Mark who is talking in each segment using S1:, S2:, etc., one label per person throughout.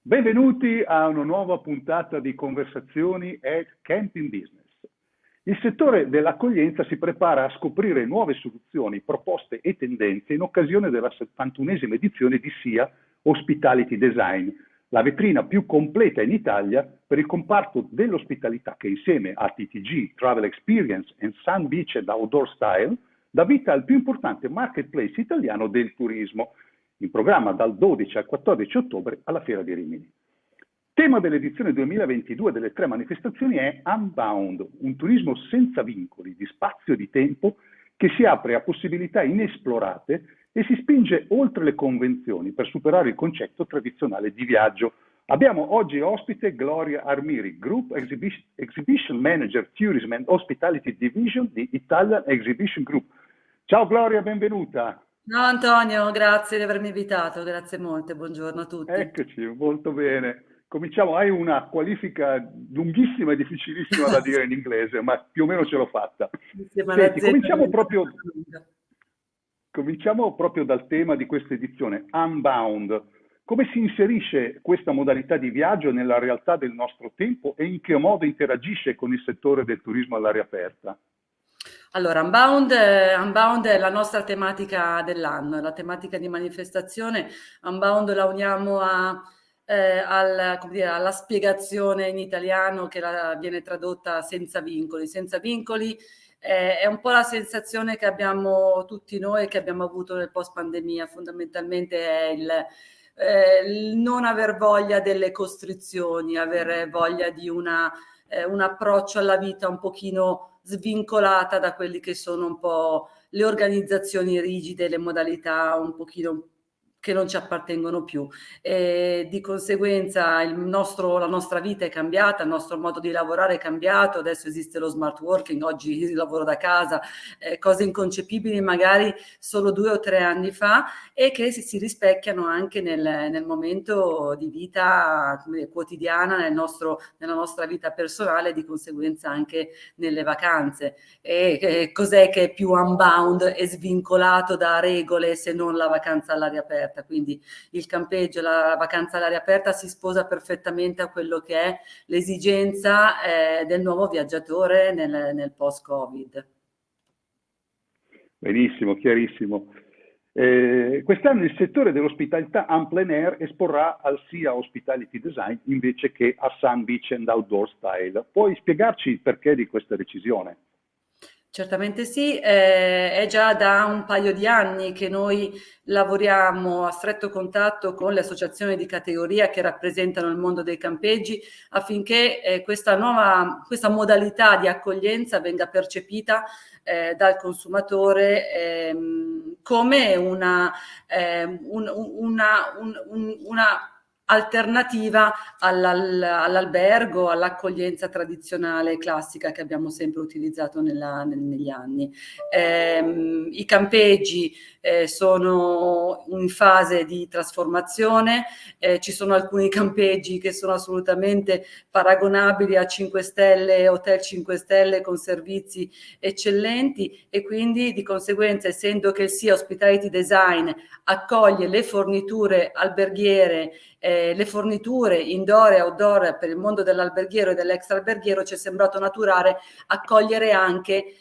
S1: Benvenuti a una nuova puntata di Conversazioni at Camping Business. Il settore dell'accoglienza si prepara a scoprire nuove soluzioni, proposte e tendenze in occasione della 71esima edizione di SIA Hospitality Design, la vetrina più completa in Italia per il comparto dell'ospitalità che insieme a TTG, Travel Experience e Sun Beach and Outdoor Style dà vita al più importante marketplace italiano del turismo, in programma dal 12 al 14 ottobre alla Fiera di Rimini. Tema dell'edizione 2022 delle tre manifestazioni è Unbound, un turismo senza vincoli di spazio e di tempo che si apre a possibilità inesplorate e si spinge oltre le convenzioni per superare il concetto tradizionale di viaggio. Abbiamo oggi ospite Gloria Armiri, Group Exhibition Manager Tourism and Hospitality Division di Italian Exhibition Group. Ciao Gloria, benvenuta.
S2: Ciao Antonio, grazie di avermi invitato, grazie molte, buongiorno a tutti.
S1: Eccoci, molto bene. Cominciamo, hai una qualifica lunghissima e difficilissima da dire in inglese, ma più o meno ce l'ho fatta. Senti, cominciamo proprio dal tema di questa edizione, Unbound. Come si inserisce questa modalità di viaggio nella realtà del nostro tempo e in che modo interagisce con il settore del turismo all'aria aperta?
S2: Allora, Unbound è la nostra tematica dell'anno, è la tematica di manifestazione. Unbound la uniamo alla spiegazione in italiano che viene tradotta senza vincoli. Senza vincoli è un po' la sensazione che abbiamo tutti noi, che abbiamo avuto nel post-pandemia. Fondamentalmente è il non aver voglia delle costrizioni, avere voglia di un approccio alla vita un pochino svincolata da quelli che sono un po' le organizzazioni rigide, le modalità un pochino che non ci appartengono più. E di conseguenza la nostra vita è cambiata, il nostro modo di lavorare è cambiato, adesso esiste lo smart working, oggi lavoro da casa, cose inconcepibili magari solo 2 o 3 anni fa e che si rispecchiano anche nel momento di vita quotidiana, nella nostra vita personale, di conseguenza anche nelle vacanze. E cos'è che è più unbound e svincolato da regole se non la vacanza all'aria aperta? Quindi il campeggio, la vacanza all'aria aperta si sposa perfettamente a quello che è l'esigenza del nuovo viaggiatore nel post-Covid.
S1: Benissimo, chiarissimo. Quest'anno il settore dell'ospitalità en plein air esporrà al SIA Hospitality Design invece che a Sun Beach and Outdoor Style. Puoi spiegarci il perché di questa decisione?
S2: Certamente sì, è già da un paio di anni che noi lavoriamo a stretto contatto con le associazioni di categoria che rappresentano il mondo dei campeggi affinché questa modalità di accoglienza venga percepita dal consumatore come una alternativa all'albergo, all'accoglienza tradizionale classica che abbiamo sempre utilizzato negli anni. I campeggi sono in fase di trasformazione, ci sono alcuni campeggi che sono assolutamente paragonabili a 5 stelle, hotel 5 stelle con servizi eccellenti e quindi di conseguenza, essendo che il SIA Hospitality Design accoglie le forniture alberghiere, le forniture indoor e outdoor per il mondo dell'alberghiero e dell'extraalberghiero, ci è sembrato naturale accogliere anche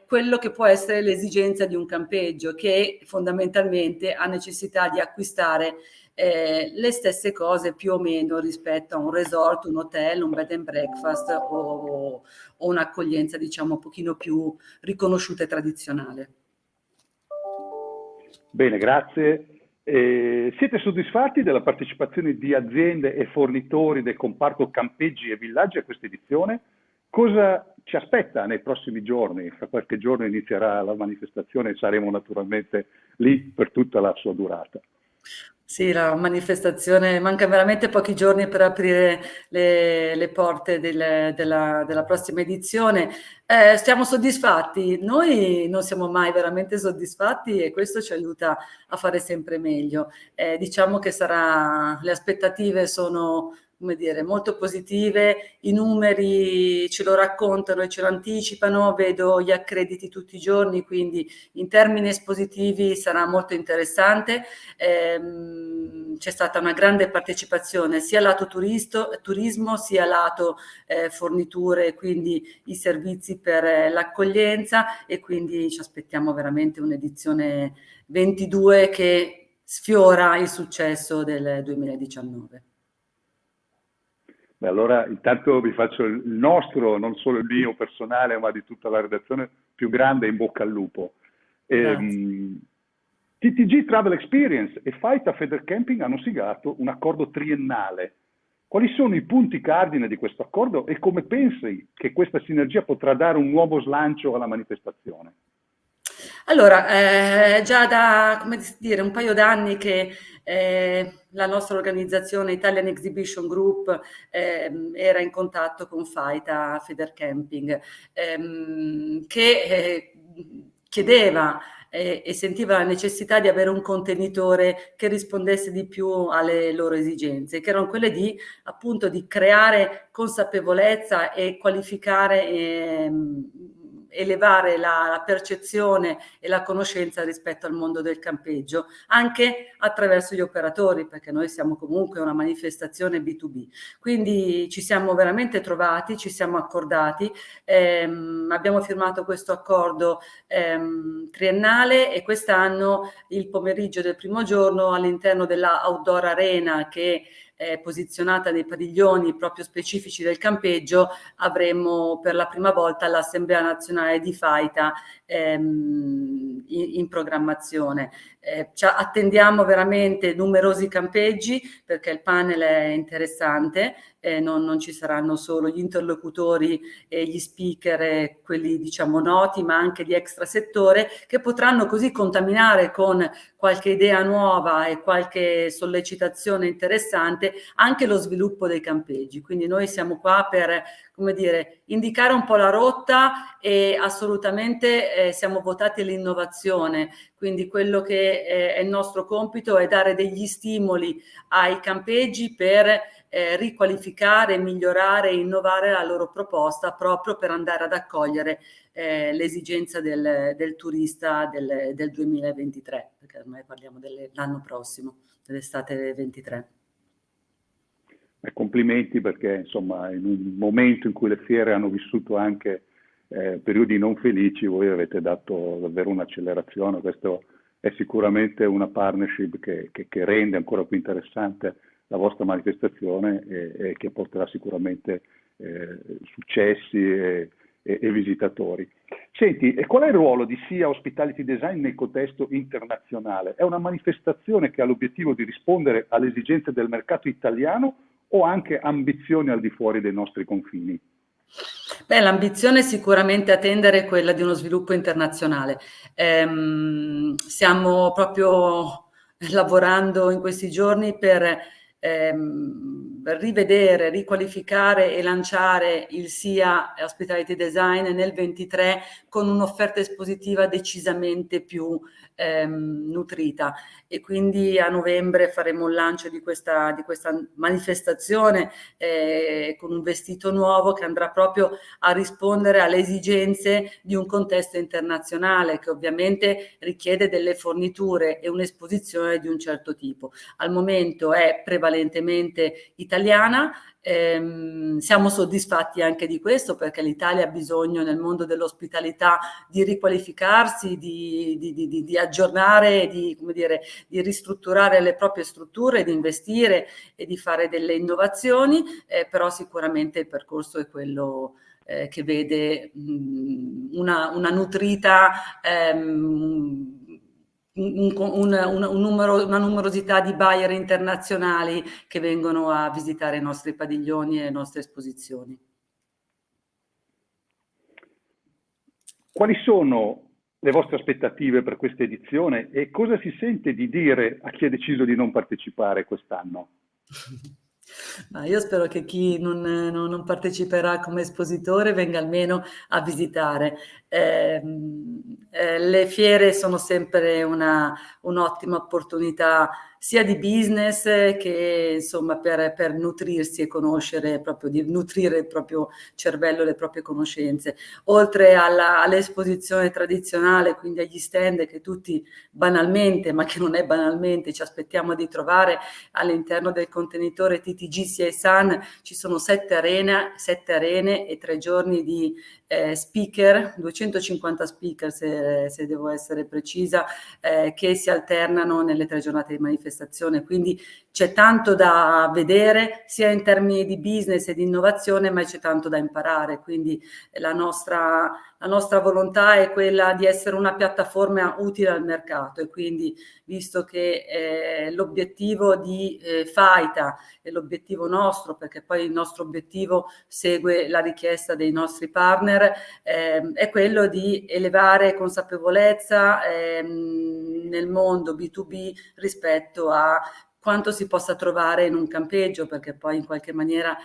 S2: quello che può essere l'esigenza di un campeggio che fondamentalmente ha necessità di acquistare le stesse cose più o meno rispetto a un resort, un hotel, un bed and breakfast o un'accoglienza diciamo un pochino più riconosciuta e tradizionale.
S1: Bene, grazie. Siete soddisfatti della partecipazione di aziende e fornitori del comparto campeggi e villaggi a questa edizione? Cosa ci aspetta nei prossimi giorni? Fra qualche giorno inizierà la manifestazione e saremo naturalmente lì per tutta la sua durata.
S2: Sì, la manifestazione, manca veramente pochi giorni per aprire le porte della prossima edizione. Stiamo soddisfatti, noi non siamo mai veramente soddisfatti e questo ci aiuta a fare sempre meglio. Diciamo che le aspettative sono come dire, molto positive, i numeri ce lo raccontano e ce lo anticipano, vedo gli accrediti tutti i giorni, quindi in termini espositivi sarà molto interessante. C'è stata una grande partecipazione sia lato turismo sia lato forniture, quindi i servizi per l'accoglienza, e quindi ci aspettiamo veramente un'edizione 22 che sfiora il successo del 2019.
S1: Beh, allora intanto vi faccio il nostro, non solo il mio personale, ma di tutta la redazione, più grande in bocca al lupo.
S2: Grazie.
S1: TTG Travel Experience e Faita Federcamping hanno siglato un accordo triennale. Quali sono i punti cardine di questo accordo e come pensi che questa sinergia potrà dare un nuovo slancio alla manifestazione?
S2: Allora, già da, come dire, un paio d'anni che la nostra organizzazione Italian Exhibition Group era in contatto con Faita Federcamping, che chiedeva e sentiva la necessità di avere un contenitore che rispondesse di più alle loro esigenze, che erano quelle di appunto di creare consapevolezza e qualificare, elevare la percezione e la conoscenza rispetto al mondo del campeggio, anche attraverso gli operatori, perché noi siamo comunque una manifestazione B2B. Quindi ci siamo veramente trovati, ci siamo accordati, abbiamo firmato questo accordo triennale, e quest'anno il pomeriggio del primo giorno all'interno della Outdoor Arena, che è posizionata nei padiglioni proprio specifici del campeggio, avremo per la prima volta l'Assemblea Nazionale di Faita in programmazione. Attendiamo veramente numerosi campeggi, perché il panel è interessante, non ci saranno solo gli interlocutori e gli speaker, quelli diciamo noti, ma anche di extrasettore, che potranno così contaminare con qualche idea nuova e qualche sollecitazione interessante anche lo sviluppo dei campeggi. Quindi noi siamo qua per, come dire, indicare un po' la rotta, e assolutamente siamo votati all'innovazione. Quindi quello che è il nostro compito è dare degli stimoli ai campeggi per riqualificare, migliorare e innovare la loro proposta, proprio per andare ad accogliere l'esigenza del turista del 2023, perché ormai parliamo dell'anno prossimo, dell'estate 23.
S1: Complimenti, perché insomma in un momento in cui le fiere hanno vissuto anche periodi non felici, voi avete dato davvero un'accelerazione. Questo è sicuramente una partnership che rende ancora più interessante la vostra manifestazione e che porterà sicuramente successi e visitatori. Senti, e qual è il ruolo di SIA Hospitality Design nel contesto internazionale? È una manifestazione che ha l'obiettivo di rispondere alle esigenze del mercato italiano o anche ambizioni al di fuori dei nostri confini?
S2: Beh, l'ambizione è sicuramente a tendere quella di uno sviluppo internazionale. Stiamo proprio lavorando in questi giorni per rivedere, riqualificare e lanciare il SIA Hospitality Design nel 23 con un'offerta espositiva decisamente più nutrita, e quindi a novembre faremo il lancio di questa manifestazione con un vestito nuovo che andrà proprio a rispondere alle esigenze di un contesto internazionale, che ovviamente richiede delle forniture e un'esposizione di un certo tipo. Al momento è prevalentemente italiana. Siamo soddisfatti anche di questo, perché l'Italia ha bisogno nel mondo dell'ospitalità di riqualificarsi, di aggiornare, come dire, di ristrutturare le proprie strutture, di investire e di fare delle innovazioni, però sicuramente il percorso è quello che vede una nutrita una numerosità di buyer internazionali che vengono a visitare i nostri padiglioni e le nostre esposizioni.
S1: Quali sono le vostre aspettative per questa edizione e cosa si sente di dire a chi ha deciso di non partecipare quest'anno?
S2: Ma io spero che chi non parteciperà come espositore venga almeno a visitare. Le fiere sono sempre un'ottima opportunità sia di business che insomma per nutrirsi e conoscere, proprio di nutrire il proprio cervello, le proprie conoscenze. Oltre all'esposizione tradizionale, quindi agli stand che tutti banalmente, ma che non è banalmente, ci aspettiamo di trovare all'interno del contenitore TTG CI Sun, ci sono 7 arene e 3 giorni di speaker, 250 speaker se devo essere precisa, che si alternano nelle 3 giornate di manifestazione, quindi c'è tanto da vedere sia in termini di business e di innovazione, ma c'è tanto da imparare, quindi la nostra volontà è quella di essere una piattaforma utile al mercato, e quindi visto che l'obiettivo di Faita è l'obiettivo nostro, perché poi il nostro obiettivo segue la richiesta dei nostri partner, è quello di elevare consapevolezza nel mondo B2B rispetto a quanto si possa trovare in un campeggio, perché poi in qualche maniera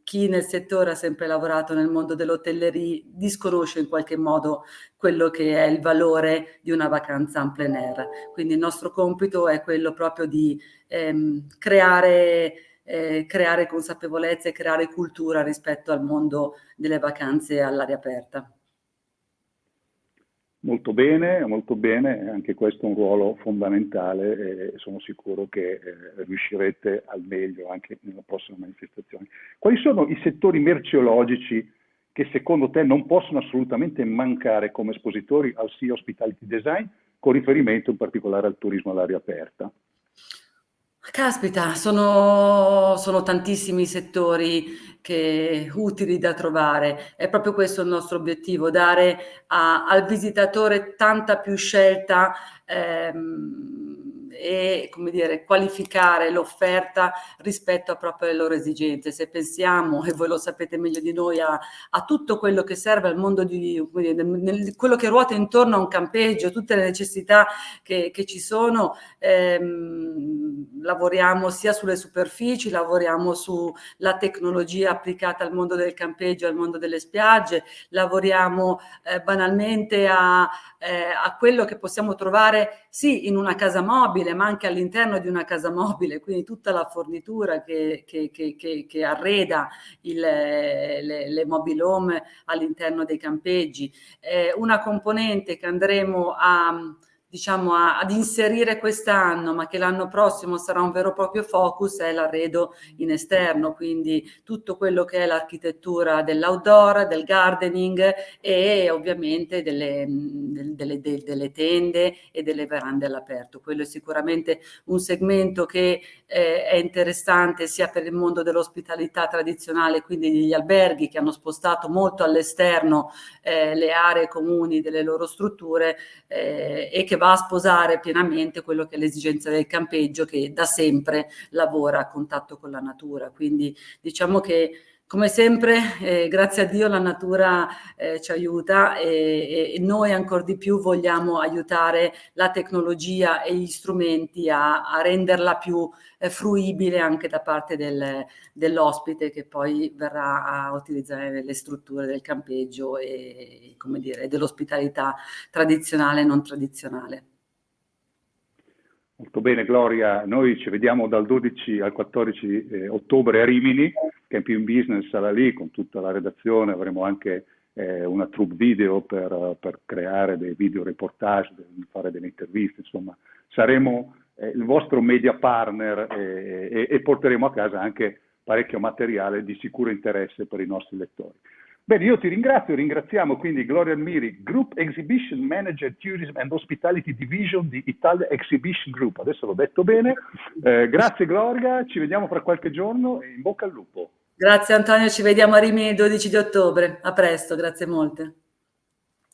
S2: chi nel settore ha sempre lavorato nel mondo dell'hotellerie disconosce in qualche modo quello che è il valore di una vacanza en plein air. Quindi il nostro compito è quello proprio di creare consapevolezza e creare cultura rispetto al mondo delle vacanze all'aria aperta.
S1: Molto bene, anche questo è un ruolo fondamentale e sono sicuro che riuscirete al meglio anche nella prossima manifestazione. Quali sono i settori merceologici che secondo te non possono assolutamente mancare come espositori al Sea Hospitality Design, con riferimento in particolare al turismo all'aria aperta?
S2: Caspita, sono tantissimi settori utili da trovare. È proprio questo il nostro obiettivo, dare al visitatore tanta più scelta e, come dire, qualificare l'offerta rispetto a proprio le loro esigenze. Se pensiamo, e voi lo sapete meglio di noi, a tutto quello che serve al mondo quello che ruota intorno a un campeggio, tutte le necessità che ci sono, lavoriamo sia sulle superfici, lavoriamo sulla tecnologia applicata al mondo del campeggio, al mondo delle spiagge, lavoriamo banalmente a quello che possiamo trovare sì in una casa mobile, ma anche all'interno di una casa mobile, quindi tutta la fornitura che arreda le mobile home all'interno dei campeggi. Una componente che andremo ad inserire quest'anno, ma che l'anno prossimo sarà un vero e proprio focus, è l'arredo in esterno, quindi tutto quello che è l'architettura dell'outdoor, del gardening e ovviamente delle tende e delle verande all'aperto. Quello è sicuramente un segmento che è interessante sia per il mondo dell'ospitalità tradizionale, quindi degli alberghi che hanno spostato molto all'esterno le aree comuni delle loro strutture e che va a sposare pienamente quello che è l'esigenza del campeggio, che da sempre lavora a contatto con la natura. Quindi diciamo che come sempre, grazie a Dio, la natura ci aiuta e noi ancora di più vogliamo aiutare la tecnologia e gli strumenti a renderla più fruibile anche da parte dell'ospite che poi verrà a utilizzare le strutture del campeggio e, come dire, dell'ospitalità tradizionale e non tradizionale.
S1: Molto bene Gloria, noi ci vediamo dal 12 al 14 ottobre a Rimini, Camping Business sarà lì con tutta la redazione, avremo anche una troupe video per creare dei video reportage, fare delle interviste, insomma saremo il vostro media partner e porteremo a casa anche parecchio materiale di sicuro interesse per i nostri lettori. Bene, io ti ringraziamo quindi Gloria Almiri, Group Exhibition Manager Tourism and Hospitality Division di Italia Exhibition Group, adesso l'ho detto bene, grazie Gloria, ci vediamo fra qualche giorno e in bocca al lupo.
S2: Grazie Antonio, ci vediamo a Rimini il 12 di ottobre, a presto, grazie molte.